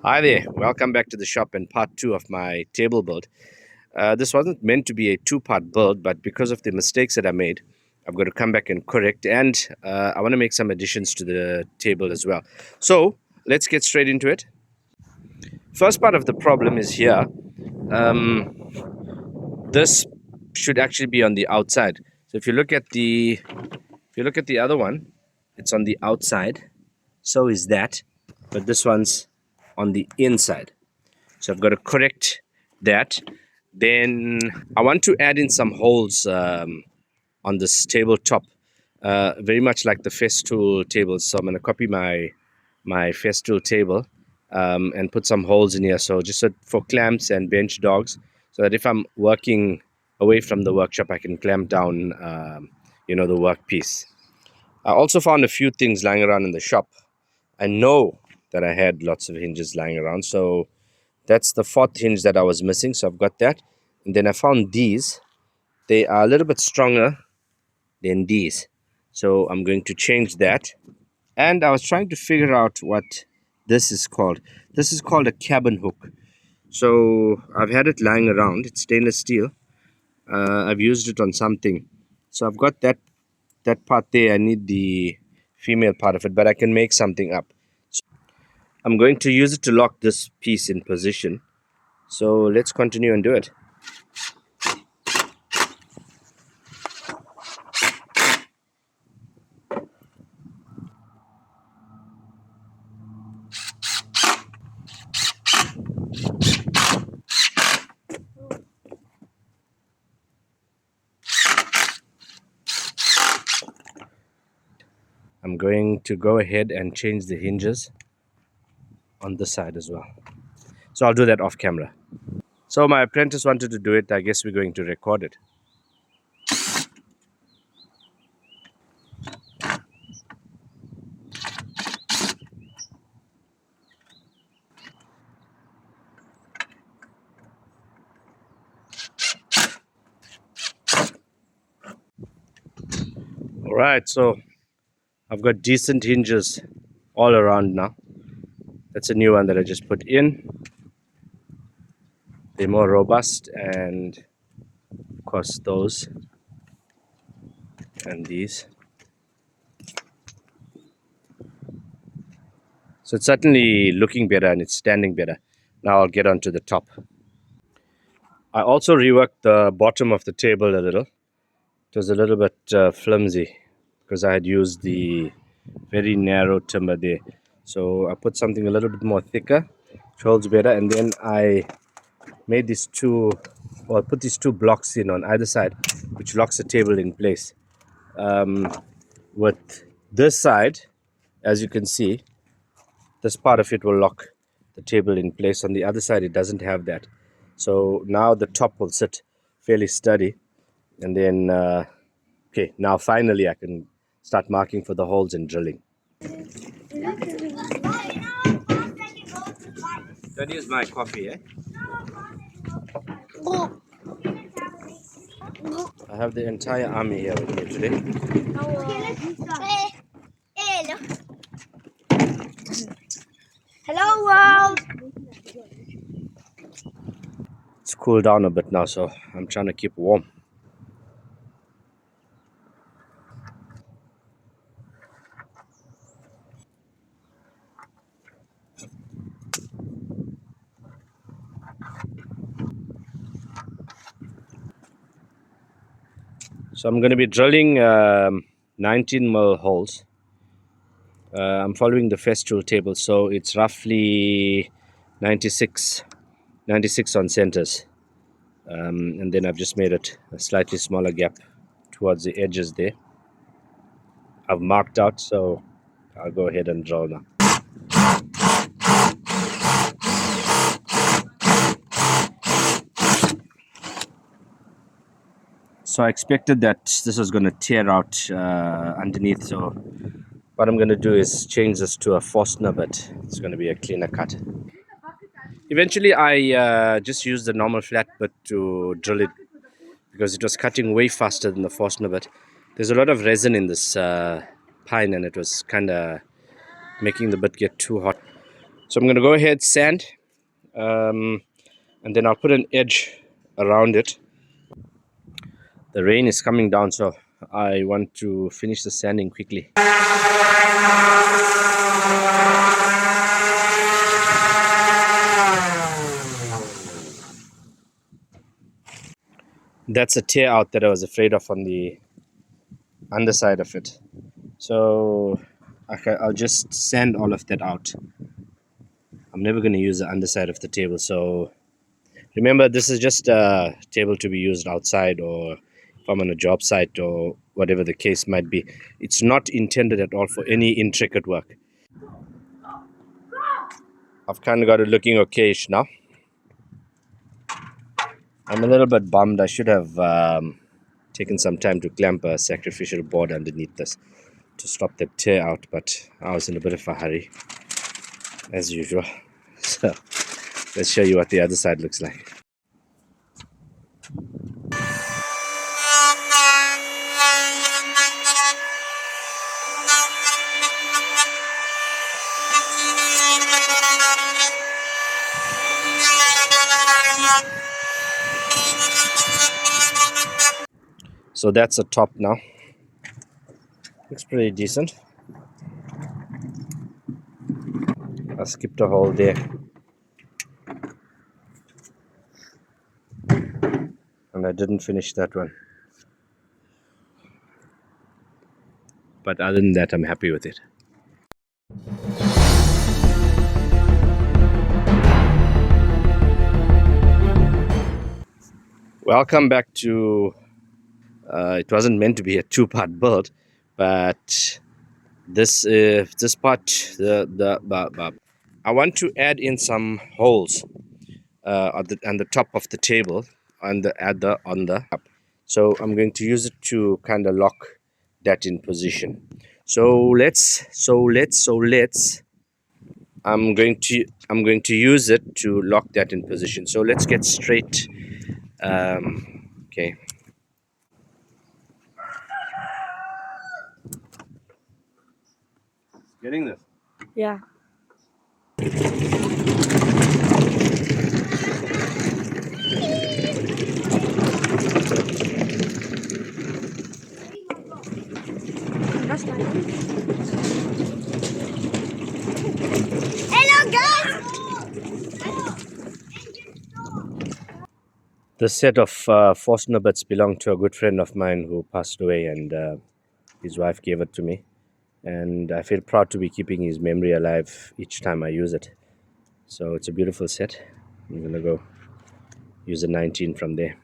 Hi there, welcome back to the shop and part 2 of my table build. This wasn't meant to be a two-part build, but because of the mistakes that I made, I've got to come back and correct, and I want to make some additions to the table as well. So let's get straight into it. First part of the problem is here. This should actually be on the outside. So if you look at the other one, it's on the outside. So is that, but this one's on the inside. So I've got to correct that. Then I want to add in some holes on this tabletop, very much like the Festool tables. So I'm going to copy my Festool table and put some holes in here. So just for clamps and bench dogs, so that if I'm working away from the workshop, I can clamp down, the workpiece. I also found a few things lying around in the shop. I know that I had lots of hinges lying around, so that's the fourth hinge that I was missing, so I've got that. And then I found these. They are a little bit stronger than these, so I'm going to change that. And I was trying to figure out what this is called. This is called a cabin hook. So I've had it lying around. It's stainless steel. I've used it on something, so I've got that part there. I need the female part of it, but I can make something up. So I'm going to use it to lock this piece in position. So let's continue and do it. I'm going to go ahead and change the hinges on this side as well. So I'll do that off camera. So my apprentice wanted to do it. I guess we're going to record it. All right, so I've got decent hinges all around now. That's a new one that I just put in. They're more robust, and of course those and these. So it's certainly looking better and it's standing better. Now I'll get onto the top. I also reworked the bottom of the table a little. It was a little bit flimsy because I had used the very narrow timber there. So I put something a little bit more thicker, which holds better, and then I made put these two blocks in on either side, which locks the table in place. With this side, as you can see, this part of it will lock the table in place. On the other side, it doesn't have that. So now the top will sit fairly steady, and then okay, now finally I can start marking for the holes and drilling. That is my coffee, eh? I have the entire army here with me today. Hello world! It's cooled down a bit now, so I'm trying to keep warm. So I'm going to be drilling 19 mil holes. I'm following the Festool table, so it's roughly 96 on centers. And then I've just made it a slightly smaller gap towards the edges there. I've marked out, so I'll go ahead and drill now. So I expected that this was going to tear out underneath, so what I'm going to do is change this to a Forstner bit. It's going to be a cleaner cut. Eventually I just used the normal flat bit to drill it because it was cutting way faster than the Forstner bit. There's a lot of resin in this pine, and it was kind of making the bit get too hot. So I'm going to go ahead, sand, and then I'll put an edge around it. The rain is coming down, so I want to finish the sanding quickly. That's a tear out that I was afraid of on the underside of it. So I'll just sand all of that out. I'm never going to use the underside of the table. So remember, this is just a table to be used outside, or if I'm on a job site or whatever the case might be. It's not intended at all for any intricate work. I've kind of got it looking okayish now. I'm a little bit bummed. I should have taken some time to clamp a sacrificial board underneath this to stop the tear out, but I was in a bit of a hurry, as usual. So let's show you what the other side looks like. So that's a top now. Looks pretty decent. I skipped a hole there. And I didn't finish that one. But other than that, I'm happy with it. Welcome back to, it wasn't meant to be a two-part build, but this part, I want to add in some holes on the top of the table on the top. So I'm going to use it to kind of lock that in position. So let's I'm going to use it to lock that in position. So let's get straight. Okay. Getting this? Yeah. That's my Hello, guys! This set of Forstner bits belonged to a good friend of mine who passed away, and his wife gave it to me. And I feel proud to be keeping his memory alive each time I use it. So it's a beautiful set. I'm going to go use a 19 from there.